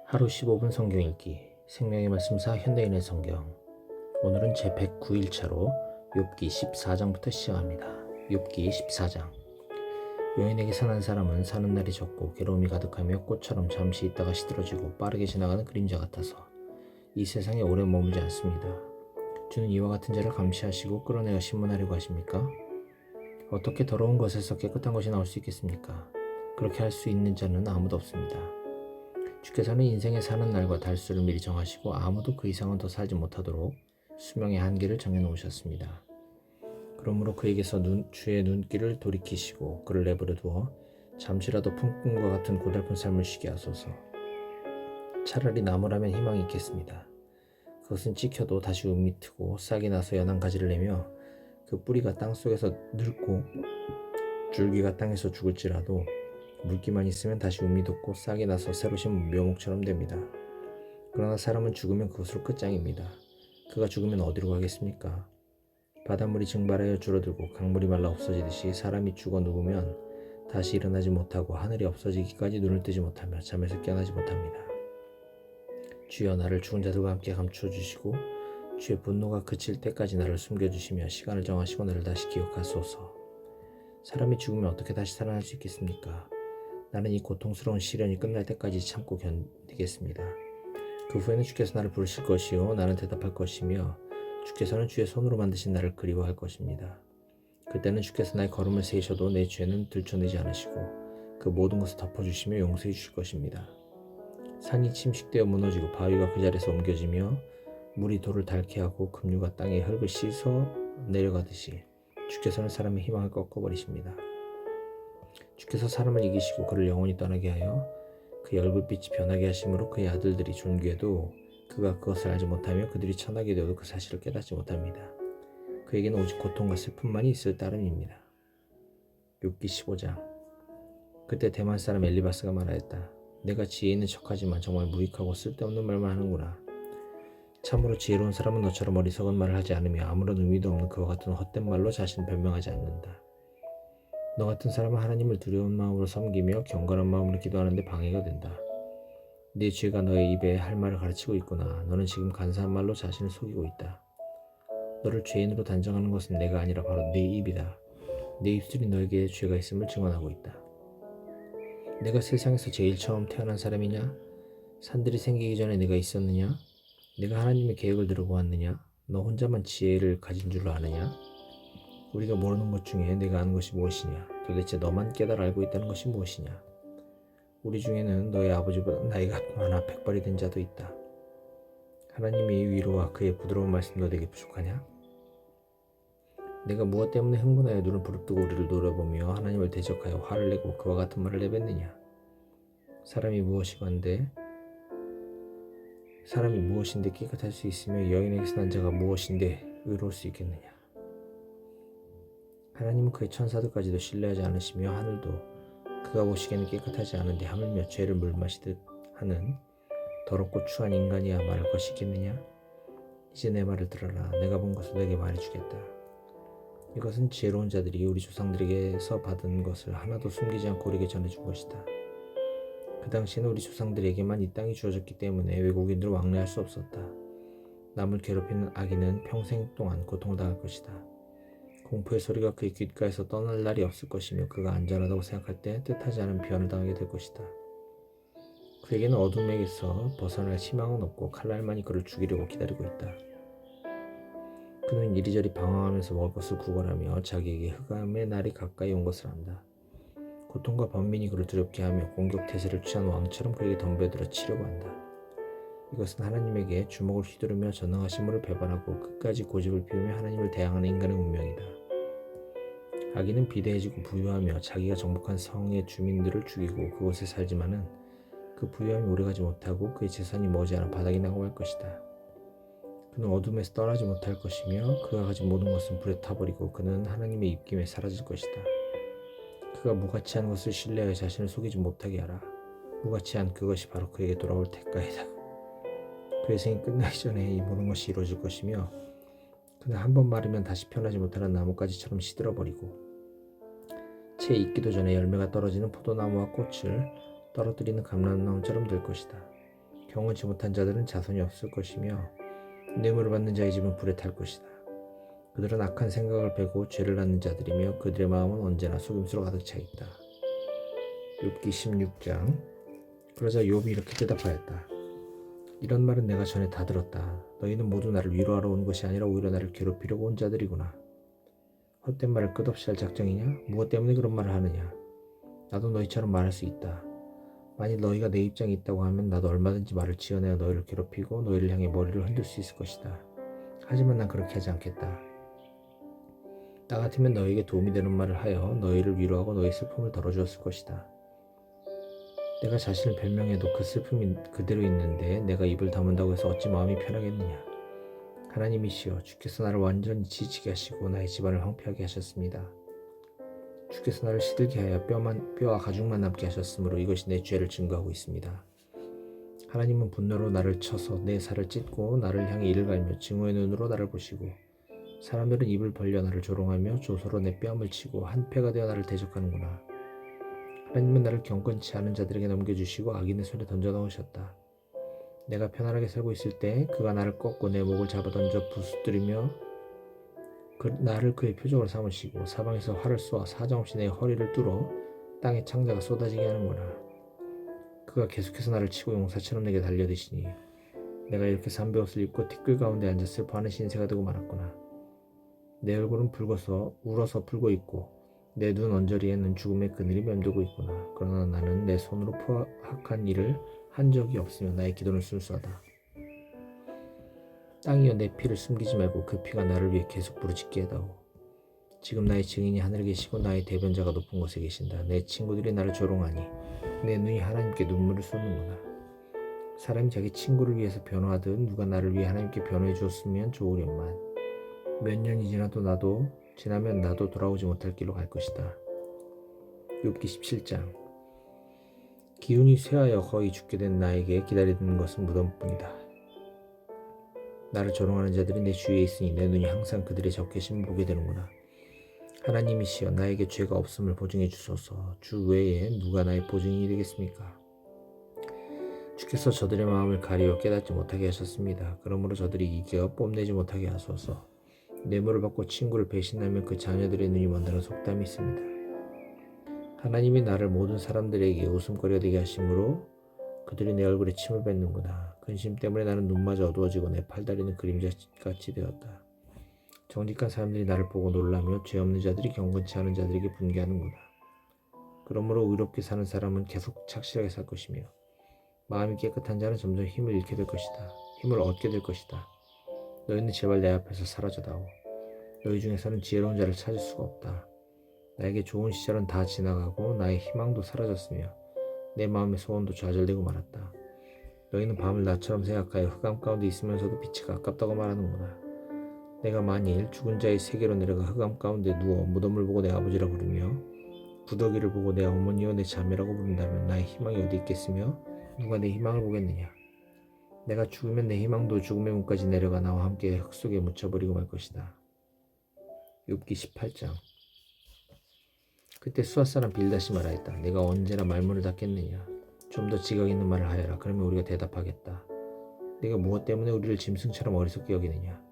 하루 15분 성경 읽기 생명의 말씀사 현대인의 성경. 오늘은 제 109일차로 욥기 14장부터 시작합니다. 욥기 14장. 여인에게 선한 사람은 사는 날이 적고 괴로움이 가득하며 꽃처럼 잠시 있다가 시들어지고 빠르게 지나가는 그림자 같아서 이 세상에 오래 머물지 않습니다. 주는 이와 같은 자를 감시하시고 끌어내어 신문하려고 하십니까? 어떻게 더러운 것에서 깨끗한 것이 나올 수 있겠습니까? 그렇게 할 수 있는 자는 아무도 없습니다. 주께서는 인생의 사는 날과 달수를 미리 정하시고 아무도 그 이상은 더 살지 못하도록 수명의 한계를 정해놓으셨습니다. 그러므로 그에게서 주의 눈길을 돌이키시고 그를 내버려 두어 잠시라도 품꾼과 같은 고달픈 삶을 쉬게 하소서. 차라리 나무라면 희망이 있겠습니다. 그것은 찍혀도 다시 움이 트고 싹이 나서 연한 가지를 내며 그 뿌리가 땅속에서 늙고 줄기가 땅에서 죽을지라도 물기만 있으면 다시 움이 돋고 싹이 나서 새로 심은 묘목처럼 됩니다. 그러나 사람은 죽으면 그것으로 끝장입니다. 그가 죽으면 어디로 가겠습니까? 바닷물이 증발하여 줄어들고 강물이 말라 없어지듯이 사람이 죽어 누우면 다시 일어나지 못하고 하늘이 없어지기까지 눈을 뜨지 못하며 잠에서 깨어나지 못합니다. 주여 나를 죽은 자들과 함께 감추어주시고 주의 분노가 그칠 때까지 나를 숨겨주시며 시간을 정하시고 나를 다시 기억하소서. 사람이 죽으면 어떻게 다시 살아날 수 있겠습니까? 나는 이 고통스러운 시련이 끝날 때까지 참고 견디겠습니다. 그 후에는 주께서 나를 부르실 것이요 나는 대답할 것이며 주께서는 주의 손으로 만드신 나를 그리워할 것입니다. 그때는 주께서 나의 걸음을 세이셔도 내 죄는 들춰내지 않으시고 그 모든 것을 덮어주시며 용서해 주실 것입니다. 산이 침식되어 무너지고 바위가 그 자리에서 옮겨지며 물이 돌을 닳게 하고 급류가 땅의 흙을 씻어 내려가듯이 주께서는 사람의 희망을 꺾어버리십니다. 주께서 사람을 이기시고 그를 영원히 떠나게 하여 그의 얼굴빛이 변하게 하심으로 그의 아들들이 존귀해도 그가 그것을 알지 못하며 그들이 천하게 되어도 그 사실을 깨닫지 못합니다. 그에게는 오직 고통과 슬픔만이 있을 따름입니다. 욥기 15장. 그때 대만 사람 엘리바스가 말하였다. 내가 지혜 있는 척하지만 정말 무익하고 쓸데없는 말만 하는구나. 참으로 지혜로운 사람은 너처럼 어리석은 말을 하지 않으며 아무런 의미도 없는 그와 같은 헛된 말로 자신을 변명하지 않는다. 너 같은 사람은 하나님을 두려운 마음으로 섬기며 경건한 마음으로 기도하는데 방해가 된다. 네 죄가 너의 입에 할 말을 가르치고 있구나. 너는 지금 간사한 말로 자신을 속이고 있다. 너를 죄인으로 단정하는 것은 내가 아니라 바로 네 입이다. 네 입술이 너에게 죄가 있음을 증언하고 있다. 내가 세상에서 제일 처음 태어난 사람이냐? 산들이 생기기 전에 내가 있었느냐? 내가 하나님의 계획을 들어보았느냐? 너 혼자만 지혜를 가진 줄로 아느냐? 우리가 모르는 것 중에 내가 아는 것이 무엇이냐? 도대체 너만 깨달아 알고 있다는 것이 무엇이냐? 우리 중에는 너의 아버지보다 나이가 많아 백발이 된 자도 있다. 하나님의 위로와 그의 부드러운 말씀도 내게 부족하냐? 내가 무엇 때문에 흥분하여 눈을 부릅뜨고 우리를 노려보며 하나님을 대적하여 화를 내고 그와 같은 말을 내뱉느냐? 사람이 무엇인데 깨끗할 수 있으며 여인에게서 난 자가 무엇인데 의로울 수 있겠느냐? 하나님은 그의 천사들까지도 신뢰하지 않으시며 하늘도 그가 보시기에는 깨끗하지 않은데 하물며 죄를 물마시듯 하는 더럽고 추한 인간이야 말할 것이 있겠느냐? 이제 내 말을 들어라. 내가 본 것을 내게 말해주겠다. 이것은 지혜로운 자들이 우리 조상들에게서 받은 것을 하나도 숨기지 않고 우리에게 전해준 것이다. 그 당시에는 우리 조상들에게만 이 땅이 주어졌기 때문에 외국인들을 왕래할 수 없었다. 남을 괴롭히는 악인은 평생 동안 고통을 당할 것이다. 공포의 소리가 그의 귓가에서 떠날 날이 없을 것이며 그가 안전하다고 생각할 때 뜻하지 않은 비난을 당하게 될 것이다. 그에게는 어둠에게서 벗어날 희망은 없고 칼날만이 그를 죽이려고 기다리고 있다. 그는 이리저리 방황하면서 먹을 것을 구걸하며 자기에게 흑암의 날이 가까이 온 것을 안다. 고통과 번민이 그를 두렵게 하며 공격 태세를 취한 왕처럼 그에게 덤벼들어 치려고 한다. 이것은 하나님에게 주먹을 휘두르며 전능하심을 배반하고 끝까지 고집을 피우며 하나님을 대항하는 인간의 운명이다. 악인은 비대해지고 부유하며 자기가 정복한 성의 주민들을 죽이고 그곳에 살지만은 그 부유함이 오래가지 못하고 그의 재산이 머지않아 바닥이 나고 말 것이다. 그는 어둠에서 떠나지 못할 것이며 그가 가진 모든 것은 불에 타버리고 그는 하나님의 입김에 사라질 것이다. 그가 무가치한 것을 신뢰하여 자신을 속이지 못하게 하라. 무가치한 그것이 바로 그에게 돌아올 대가이다. 그의 생이 끝나기 전에 이 모든 것이 이루어질 것이며 그는 한 번 마르면 다시 편하지 못하는 나뭇가지처럼 시들어버리고 채 익기도 전에 열매가 떨어지는 포도나무와 꽃을 떨어뜨리는 감람나무처럼 될 것이다. 경건치 못한 자들은 자손이 없을 것이며 뇌물을 받는 자의 집은 불에 탈 것이다. 그들은 악한 생각을 베고 죄를 낳는 자들이며 그들의 마음은 언제나 속임수로 가득 차 있다. 욥기 16장. 그러자 욥이 이렇게 대답하였다. 이런 말은 내가 전에 다 들었다. 너희는 모두 나를 위로하러 온 것이 아니라 오히려 나를 괴롭히려고 온 자들이구나. 헛된 말을 끝없이 할 작정이냐? 무엇 때문에 그런 말을 하느냐? 나도 너희처럼 말할 수 있다. 만일 너희가 내 입장에 있다고 하면 나도 얼마든지 말을 지어내어 너희를 괴롭히고 너희를 향해 머리를 흔들 수 있을 것이다. 하지만 난 그렇게 하지 않겠다. 나 같으면 너희에게 도움이 되는 말을 하여 너희를 위로하고 너희 슬픔을 덜어주었을 것이다. 내가 자신을 별명해도 그 슬픔이 그대로 있는데 내가 입을 다문다고 해서 어찌 마음이 편하겠느냐. 하나님이시여, 주께서 나를 완전히 지치게 하시고 나의 집안을 황폐하게 하셨습니다. 주께서 나를 시들게 하여 뼈와 가죽만 남게 하셨으므로 이것이 내 죄를 증거하고 있습니다. 하나님은 분노로 나를 쳐서 내 살을 찢고 나를 향해 이를 갈며 증오의 눈으로 나를 보시고 사람들은 입을 벌려 나를 조롱하며 조소로 내 뺨을 치고 한패가 되어 나를 대적하는구나. 하나님은 나를 경건치 않은 자들에게 넘겨주시고 악인의 손에 던져 넣으셨다. 내가 편안하게 살고 있을 때 그가 나를 꺾고 내 목을 잡아 던져 부수뜨리며 나를 그의 표적으로 삼으시고 사방에서 활을 쏘아 사정없이 내 허리를 뚫어 땅에 창자가 쏟아지게 하는구나. 그가 계속해서 나를 치고 용사처럼 내게 달려드시니 내가 이렇게 삼배옷을 입고 티끌 가운데 앉아 슬퍼하는 신세가 되고 말았구나. 내 얼굴은 울어서 붉어 있고 내 눈 언저리에는 죽음의 그늘이 맴돌고 있구나. 그러나 나는 내 손으로 포악한 일을 한 적이 없으며 나의 기도는 순수하다. 땅이여, 내 피를 숨기지 말고 그 피가 나를 위해 계속 부르짖게 해다오. 지금 나의 증인이 하늘에 계시고 나의 대변자가 높은 곳에 계신다. 내 친구들이 나를 조롱하니 내 눈이 하나님께 눈물을 쏟는구나. 사람이 자기 친구를 위해서 변호하듯 누가 나를 위해 하나님께 변호해 주었으면 좋으련만. 몇 년이 지나면 나도 돌아오지 못할 길로 갈 것이다. 욥기 17장. 기운이 쇠하여 거의 죽게 된 나에게 기다리는 것은 무덤뿐이다. 나를 조롱하는 자들이 내 주위에 있으니 내 눈이 항상 그들의 적개심을 보게 되는구나. 하나님이시여, 나에게 죄가 없음을 보증해 주소서. 주 외에 누가 나의 보증이 되겠습니까? 주께서 저들의 마음을 가리어 깨닫지 못하게 하셨습니다. 그러므로 저들이 이겨 뽐내지 못하게 하소서. 뇌물을 받고 친구를 배신하면 그 자녀들의 눈이 먼다는 속담이 있습니다. 하나님이 나를 모든 사람들에게 웃음거리가 되게 하심으로 그들이 내 얼굴에 침을 뱉는구나. 근심 때문에 나는 눈마저 어두워지고 내 팔다리는 그림자같이 되었다. 정직한 사람들이 나를 보고 놀라며 죄 없는 자들이 경건치 않은 자들에게 분개하는구나. 그러므로 의롭게 사는 사람은 계속 착실하게 살 것이며 마음이 깨끗한 자는 점점 힘을 잃게 될 것이다. 힘을 얻게 될 것이다. 너희는 제발 내 앞에서 사라져다오. 너희 중에서는 지혜로운 자를 찾을 수가 없다. 나에게 좋은 시절은 다 지나가고 나의 희망도 사라졌으며 내 마음의 소원도 좌절되고 말았다. 너희는 밤을 낮처럼 생각하여 흑암 가운데 있으면서도 빛이 가깝다고 말하는구나. 내가 만일 죽은 자의 세계로 내려가 흑암 가운데 누워 무덤을 보고 내 아버지라 부르며 구더기를 보고 내 어머니여 내 자매라고 부른다면 나의 희망이 어디 있겠으며 누가 내 희망을 보겠느냐. 내가 죽으면 내 희망도 죽음의 문까지 내려가 나와 함께 흙 속에 묻혀버리고 말 것이다. 욥기 18장. 그때 수앗 사람 빌닷이 말하였다. 내가 언제나 말문을 닫겠느냐. 좀 더 지각 있는 말을 하여라. 그러면 우리가 대답하겠다. 네가 무엇 때문에 우리를 짐승처럼 어리석게 여기느냐.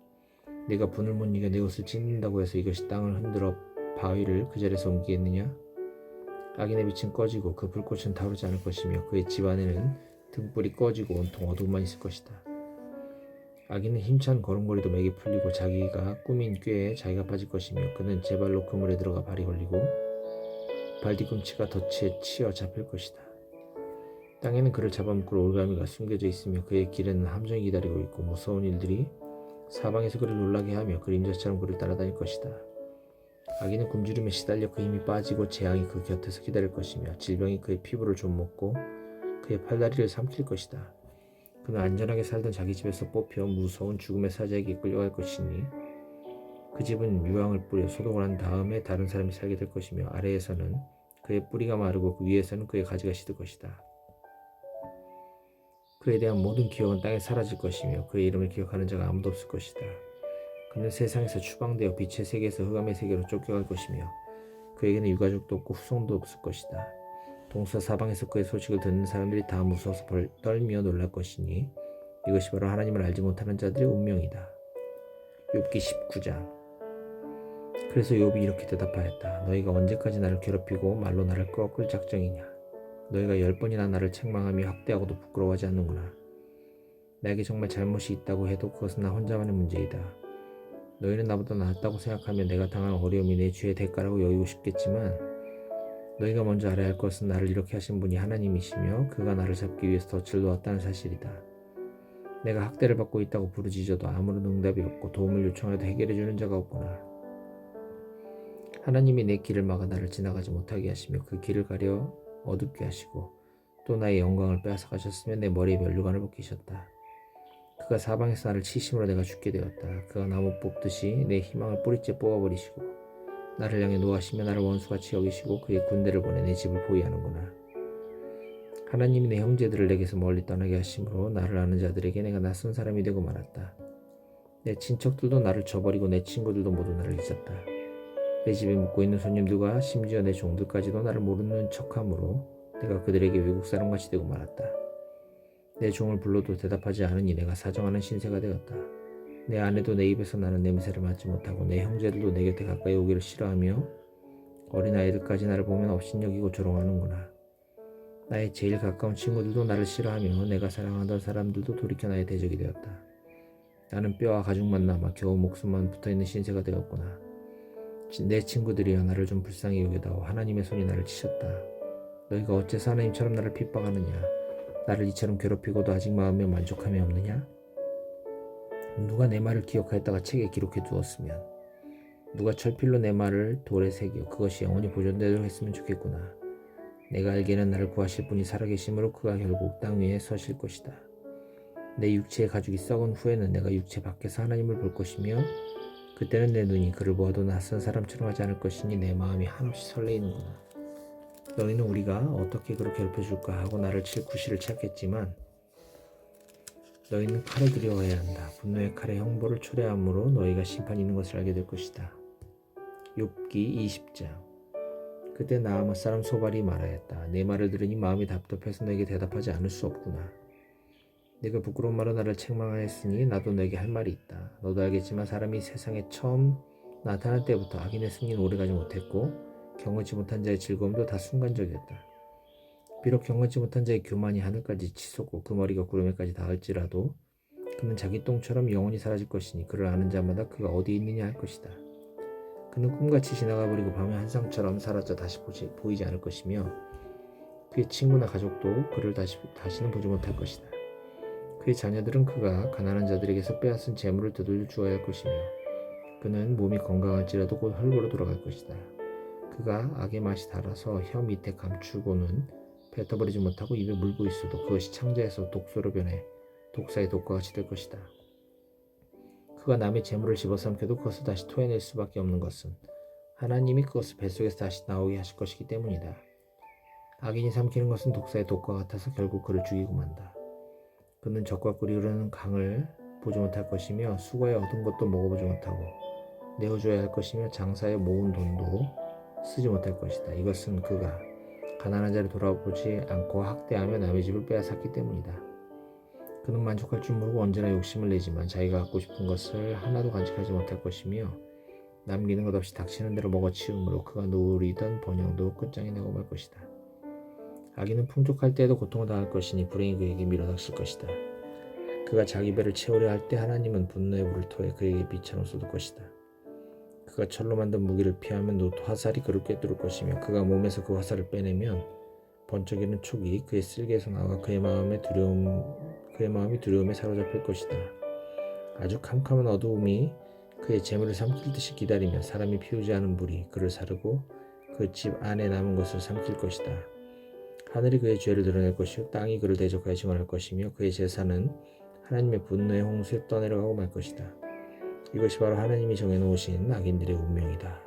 네가 분을 못 이겨 내 옷을 찢는다고 해서 이것이 땅을 흔들어 바위를 그 자리에서 옮기겠느냐. 악인의 빛은 꺼지고 그 불꽃은 타오르지 않을 것이며 그의 집 안에는 등불이 꺼지고 온통 어두움만 있을 것이다. 악인은 힘찬 걸음걸이도 맥이 풀리고 자기가 꾸민 꾀에 자기가 빠질 것이며 그는 제 발로 그물에 들어가 발이 걸리고 발뒤꿈치가 덫에 치여 잡힐 것이다. 땅에는 그를 잡아먹을 올가미가 숨겨져 있으며 그의 길에는 함정이 기다리고 있고 무서운 일들이 사방에서 그를 놀라게 하며 그림자처럼 그를 따라다닐 것이다. 악인은 굶주림에 시달려 그 힘이 빠지고 재앙이 그 곁에서 기다릴 것이며 질병이 그의 피부를 좀먹고 그의 팔다리를 삼킬 것이다. 그는 안전하게 살던 자기 집에서 뽑혀 무서운 죽음의 사자에게 끌려갈 것이니 그 집은 유황을 뿌려 소독을 한 다음에 다른 사람이 살게 될 것이며 아래에서는 그의 뿌리가 마르고 그 위에서는 그의 가지가 시들 것이다. 그에 대한 모든 기억은 땅에 사라질 것이며 그의 이름을 기억하는 자가 아무도 없을 것이다. 그는 세상에서 추방되어 빛의 세계에서 흑암의 세계로 쫓겨갈 것이며 그에게는 유가족도 없고 후손도 없을 것이다. 동서 사방에서 그의 소식을 듣는 사람들이 다 무서워서 떨며 놀랄 것이니 이것이 바로 하나님을 알지 못하는 자들의 운명이다. 욥기 19장. 그래서 욥이 이렇게 대답하였다. 너희가 언제까지 나를 괴롭히고 말로 나를 꺾을 작정이냐. 너희가 10번이나 나를 책망하며 학대하고도 부끄러워하지 않는구나. 나에게 정말 잘못이 있다고 해도 그것은 나 혼자만의 문제이다. 너희는 나보다 낫다고 생각하며 내가 당한 어려움이 내 죄의 대가라고 여기고 싶겠지만 너희가 먼저 알아야 할 것은 나를 이렇게 하신 분이 하나님이시며 그가 나를 잡기 위해서 덫을 놓았다는 사실이다. 내가 학대를 받고 있다고 부르짖어도 아무런 응답이 없고 도움을 요청해도 해결해주는 자가 없구나. 하나님이 내 길을 막아 나를 지나가지 못하게 하시며 그 길을 가려 어둡게 하시고 또 나의 영광을 빼앗아 가셨으며 내 머리에 면류관을 벗기셨다. 그가 사방에서 나를 치심으로 내가 죽게 되었다. 그가 나무 뽑듯이 내 희망을 뿌리째 뽑아버리시고 나를 향해 노하시며 나를 원수같이 여기시고 그의 군대를 보내 내 집을 포위하는구나. 하나님이 내 형제들을 내게서 멀리 떠나게 하심으로 나를 아는 자들에게 내가 낯선 사람이 되고 말았다. 내 친척들도 나를 저버리고 내 친구들도 모두 나를 잊었다. 내 집에 묵고 있는 손님들과 심지어 내 종들까지도 나를 모르는 척하므로 내가 그들에게 외국 사람같이 되고 말았다. 내 종을 불러도 대답하지 않으니 내가 사정하는 신세가 되었다. 내 아내도 내 입에서 나는 냄새를 맡지 못하고 내 형제들도 내 곁에 가까이 오기를 싫어하며 어린아이들까지 나를 보면 업신여기고 조롱하는구나. 나의 제일 가까운 친구들도 나를 싫어하며 내가 사랑하던 사람들도 돌이켜 나의 대적이 되었다. 나는 뼈와 가죽만 남아 겨우 목숨만 붙어있는 신세가 되었구나. 내 친구들이여 나를 좀 불쌍히 여겨다오. 하나님의 손이 나를 치셨다. 너희가 어째서 하나님처럼 나를 핍박하느냐. 나를 이처럼 괴롭히고도 아직 마음에 만족함이 없느냐? 누가 내 말을 기억하였다가 책에 기록해 두었으면 누가 철필로 내 말을 돌에 새겨 그것이 영원히 보존되도록 했으면 좋겠구나. 내가 알기에는 나를 구하실 분이 살아계심으로 그가 결국 땅 위에 서실 것이다. 내 육체의 가죽이 썩은 후에는 내가 육체 밖에서 하나님을 볼 것이며 그때는 내 눈이 그를 보아도 낯선 사람처럼 하지 않을 것이니 내 마음이 한없이 설레이는구나. 너희는 우리가 어떻게 그를 괴롭혀줄까 하고 나를 칠 구실을 찾겠지만 너희는 칼을 두려워해야 한다. 분노의 칼에 형벌을 초래함으로 너희가 심판이 있는 것을 알게 될 것이다. 욥기 20장. 그때 나아마 사람 소발이 말하였다. 내 말을 들으니 마음이 답답해서 내게 대답하지 않을 수 없구나. 내가 부끄러운 말로 나를 책망하였으니 나도 내게 할 말이 있다. 너도 알겠지만 사람이 세상에 처음 나타날 때부터 악인의 승리는 오래가지 못했고 경험치 못한 자의 즐거움도 다 순간적이었다. 비록 경험치 못한 자의 교만이 하늘까지 치솟고 그 머리가 구름에까지 닿을지라도 그는 자기 똥처럼 영원히 사라질 것이니 그를 아는 자마다 그가 어디에 있느냐 할 것이다. 그는 꿈같이 지나가버리고 밤의 한상처럼 사라져 다시 보이지 않을 것이며 그의 친구나 가족도 그를 다시는 보지 못할 것이다. 그의 자녀들은 그가 가난한 자들에게서 빼앗은 재물을 되돌려 주어야 할 것이며 그는 몸이 건강할지라도 곧 헐거로 돌아갈 것이다. 그가 악의 맛이 달아서 혀 밑에 감추고는 뱉어버리지 못하고 입에 물고 있어도 그것이 창자에서 독소로 변해 독사의 독과 같이 될 것이다. 그가 남의 재물을 집어삼켜도 그것을 다시 토해낼 수밖에 없는 것은 하나님이 그것을 뱃속에서 다시 나오게 하실 것이기 때문이다. 악인이 삼키는 것은 독사의 독과 같아서 결국 그를 죽이고 만다. 그는 적과 꿀이 흐르는 강을 보지 못할 것이며 수고에 얻은 것도 먹어보지 못하고 내어줘야 할 것이며 장사에 모은 돈도 쓰지 못할 것이다. 이것은 그가 가난한 자를 돌아보지 않고 학대하며 남의 집을 빼앗았기 때문이다. 그는 만족할 줄 모르고 언제나 욕심을 내지만 자기가 갖고 싶은 것을 하나도 간직하지 못할 것이며 남기는 것 없이 닥치는 대로 먹어치우므로 그가 누리던 번영도 끝장이 나고 말 것이다. 악인은 풍족할 때에도 고통을 당할 것이니 불행이 그에게 밀어닥칠 것이다. 그가 자기 배를 채우려 할 때 하나님은 분노의 불을 토해 그에게 비천을 쏟을 것이다. 그가 철로 만든 무기를 피하면 화살이 그를 꿰뚫을 것이며 그가 몸에서 그 화살을 빼내면 번쩍이는 촉이 그의 쓸개에서 나와 그의 마음이 두려움에 사로잡힐 것이다. 아주 캄캄한 어두움이 그의 재물을 삼킬 듯이 기다리며 사람이 피우지 않은 불이 그를 사르고 그 집 안에 남은 것을 삼킬 것이다. 하늘이 그의 죄를 드러낼 것이요 땅이 그를 대적하여 증언할 것이며 그의 제사는 하나님의 분노의 홍수에 떠내려가고 말 것이다. 이것이 바로 하나님이 정해놓으신 악인들의 운명이다.